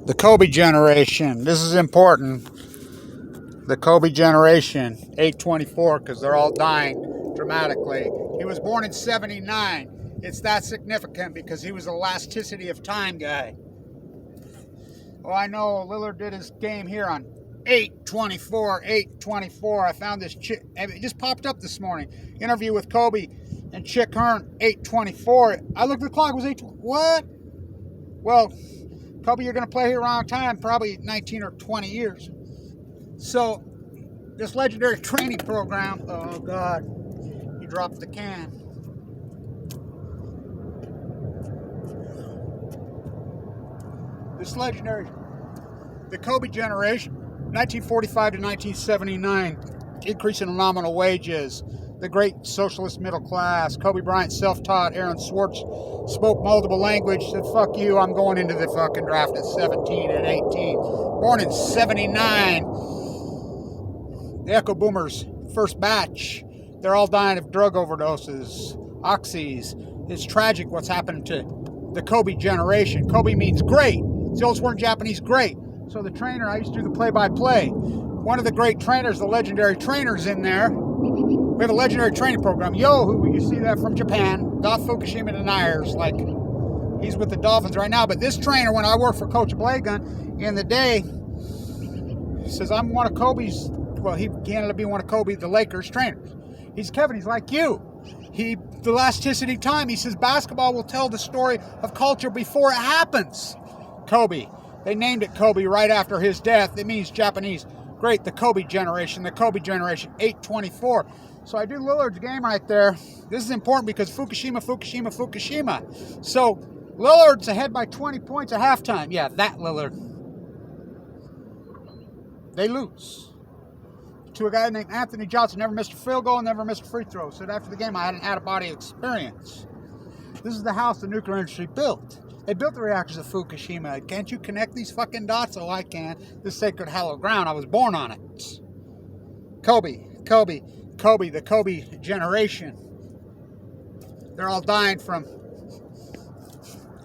The Kobe generation. This is important. The Kobe generation, 824, because they're all dying dramatically. He was born in 79. It's that significant because he was the elasticity of time guy. Oh, I know Lillard did his game here on 824. I found this chick. It just popped up this morning. Interview with Kobe and Chick Hearn, 824. I looked at the clock. It was 8. What? Well, Kobe, you're going to play here around time, probably 19 or 20 years. So, this legendary training program, oh God, he dropped the can. This legendary, the Kobe generation, 1945 to 1979, increase in nominal wages, the great socialist middle class, Kobe Bryant, self-taught, Aaron Swartz, spoke multiple language, said, fuck you, I'm going into the fucking draft at 17 and 18. Born in 79. The Echo Boomers, first batch, they're all dying of drug overdoses, oxys. It's tragic what's happened to the Kobe generation. Kobe means great. It's the old word in Japanese, great. So the trainer, I used to do the play-by-play. One of the great trainers, the legendary trainers in there. We have a legendary training program. Who you see that from Japan, Doth Fukushima Deniers, like he's with the Dolphins right now. But this trainer, when I worked for Coach Blagan in the day, says, I'm one of Kobe's, well, he ended up being one of Kobe, the Lakers trainers. He's Kevin, he's like you. The elasticity of time, he says, basketball will tell the story of culture before it happens. Kobe. They named it Kobe right after his death. It means Japanese. Great, the Kobe generation, 824. So I do Lillard's game right there. This is important because Fukushima. So Lillard's ahead by 20 points at halftime. Yeah, that Lillard. They lose. To a guy named Anthony Johnson, never missed a field goal, never missed a free throw. Said after the game, I had an out-of-body experience. This is the house the nuclear industry built. They built the reactors at Fukushima. Can't you connect these fucking dots? Oh, I can. This sacred hallowed ground. I was born on it. Kobe, the Kobe generation. They're all dying from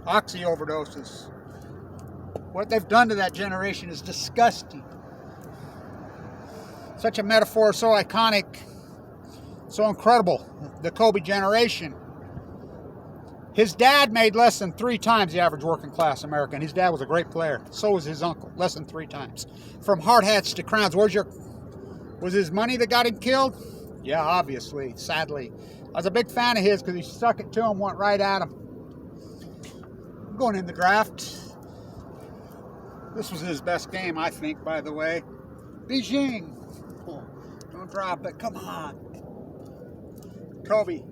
oxy overdoses. What they've done to that generation is disgusting. Such a metaphor, so iconic, so incredible. The Kobe generation. His dad made less than 3 times the average working class American. His dad was a great player. So was his uncle. Less than 3 times. From hard hats to crowns. Was his money that got him killed? Yeah, obviously. Sadly. I was a big fan of his because he stuck it to him, went right at him. I'm going in the draft. This was his best game, I think, by the way. Beijing. Oh, don't drop it. Come on. Kobe.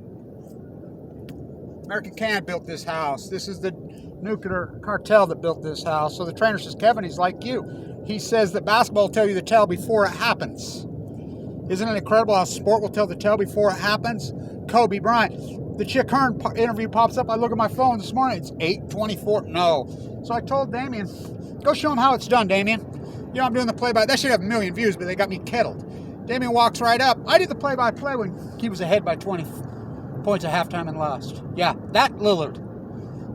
American Can built this house. This is the nuclear cartel that built this house. So the trainer says, Kevin, he's like you. He says that basketball will tell you the tale before it happens. Isn't it incredible how sport will tell the tale before it happens? Kobe Bryant. The Chick Hearn interview pops up. I look at my phone this morning. It's 8:24. No. So I told Damien, go show him how it's done, Damien. You know, I'm doing the play-by. That should have 1 million views, but they got me kettled. Damien walks right up. I did the play-by-play when he was ahead by 20 points at halftime and lost. Yeah, that Lillard.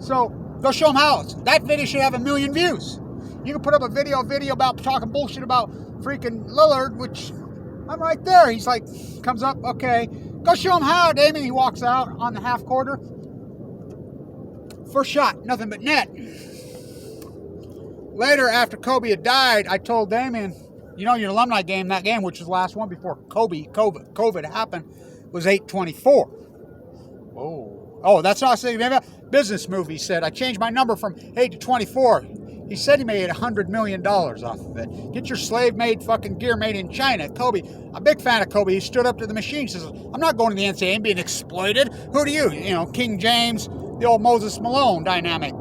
So, go show him how. That video should have 1 million views. You can put up a video about talking bullshit about freaking Lillard, which I'm right there. He's like, comes up, okay. Go show him how, Damien. He walks out on the half quarter. First shot, nothing but net. Later, after Kobe had died, I told Damien, you know, your alumni game, that game, which was the last one before COVID happened, was 8:24. Oh, that's not saying business move, he said. I changed my number from 8 to 24. He said he made $100 million off of it. Get your slave-made fucking gear made in China. Kobe, I'm a big fan of Kobe. He stood up to the machine. He says, I'm not going to the NCAA and being exploited. Who do you? You know, King James, the old Moses Malone dynamic.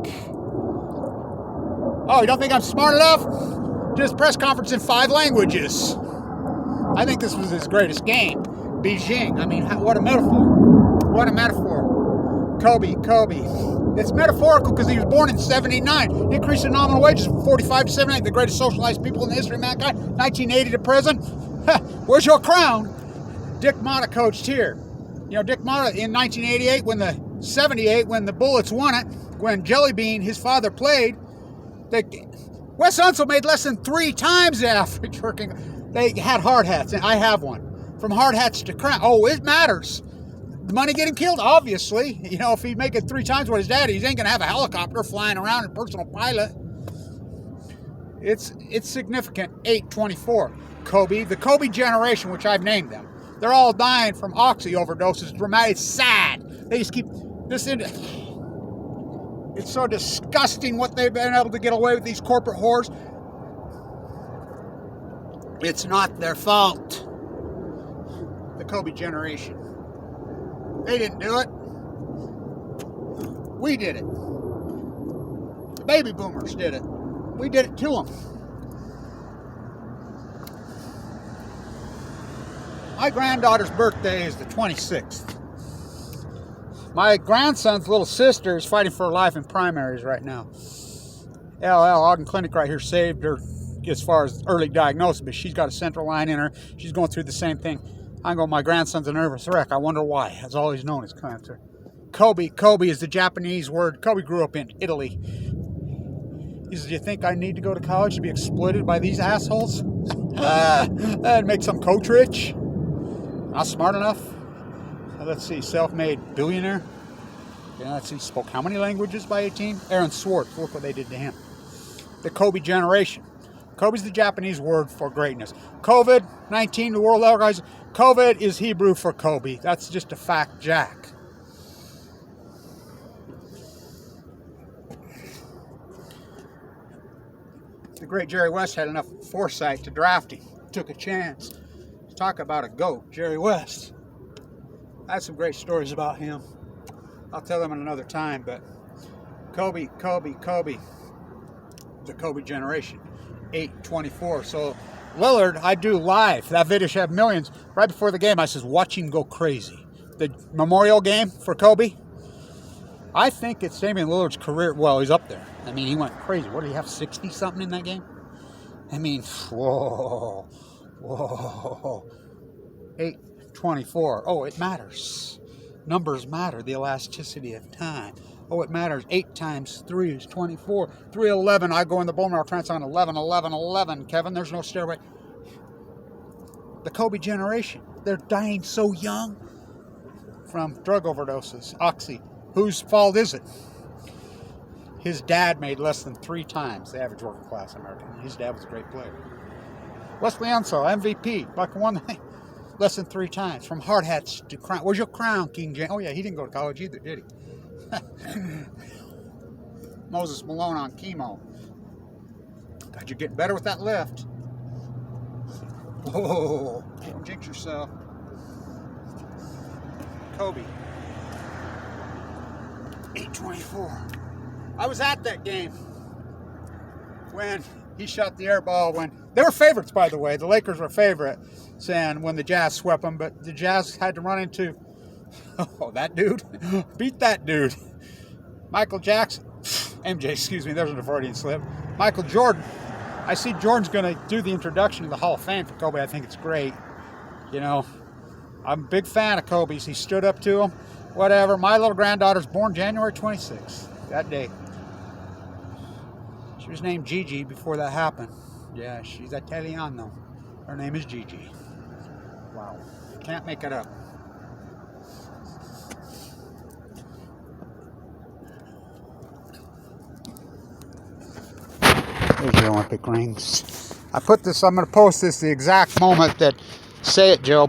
Oh, you don't think I'm smart enough? Did his press conference in 5 languages. I think this was his greatest game. Beijing. I mean, what a metaphor. What a metaphor. Kobe. It's metaphorical because he was born in 79. Increase in nominal wages from 45 to 79. The greatest socialized people in the history of mankind. 1980 to present. Where's your crown? Dick Motta coached here. You know, Dick Motta in 1988 when the 78 when the Bullets won it, when Jelly Bean, his father, played. Wes Unseld made less than 3 times the average working. They had hard hats, and I have one. From hard hats to crown. Oh, it matters. The money getting killed, obviously. You know, if he'd make it 3 times what his daddy, he ain't gonna have a helicopter flying around and personal pilot. It's significant. 824. Kobe, the Kobe generation, which I've named them. They're all dying from oxy overdoses. Dramatic, sad. They just keep this in. It's so disgusting what they've been able to get away with, these corporate whores. It's not their fault. The Kobe generation. They didn't do it. We did it. The baby boomers did it. We did it to them. My granddaughter's birthday is the 26th. My grandson's little sister is fighting for her life in primaries right now. LL Ogden Clinic right here saved her as far as early diagnosis, but she's got a central line in her. She's going through the same thing. I go, my grandson's a nervous wreck. I wonder why. That's all he's known as cancer. Kobe. Kobe is the Japanese word. Kobe grew up in Italy. He says, do you think I need to go to college to be exploited by these assholes? That'd make some coach rich. Not smart enough. Let's see, self-made billionaire. Yeah, let's see, spoke how many languages by 18? Aaron Swartz, look what they did to him. The Kobe generation. Kobe's the Japanese word for greatness. COVID-19, the World Health Organization. COVID is Hebrew for Kobe. That's just a fact, Jack. The great Jerry West had enough foresight to draft him. Took a chance. Talk about a GOAT, Jerry West. I have some great stories about him. I'll tell them at another time, but Kobe. The Kobe generation. 824. So Lillard, I do live. That video should have millions. Right before the game, I says, watch him go crazy. The memorial game for Kobe. I think it's Damian Lillard's career. Well, he's up there. I mean, he went crazy. What did he have, 60-something in that game? I mean, whoa. 824. Oh, it matters. Numbers matter. The elasticity of time. Oh, it matters. 8 times 3 is 24. 311. I go in the bone marrow trance on 11. Kevin, there's no stairway. The Kobe generation. They're dying so young from drug overdoses. Oxy. Whose fault is it? His dad made less than 3 times the average working class American. His dad was a great player. Wesley Unseld, MVP. Like one thing. Less than 3 times. From hard hats to crown. Where's your crown, King James? Oh, yeah, he didn't go to college either, did he? Moses Malone on chemo. God, you're getting better with that lift. Whoa. Don't jinx yourself. Kobe. 824. I was at that game when he shot the air ball. When they were favorites, by the way. The Lakers were favorites, and when the Jazz swept them, but the Jazz had to run into that dude. Beat that dude. Michael Jackson. MJ, excuse me, there's a Freudian slip. Michael Jordan. I see Jordan's going to do the introduction to the Hall of Fame for Kobe. I think it's great. You know, I'm a big fan of Kobe's. He stood up to him. Whatever. My little granddaughter's born January 26th. That day. She was named Gigi before that happened. Yeah, she's Italiano. Her name is Gigi. Wow. Can't make it up. There's your Olympic rings. I put this, I'm going to post this the exact moment that, say it, Joe.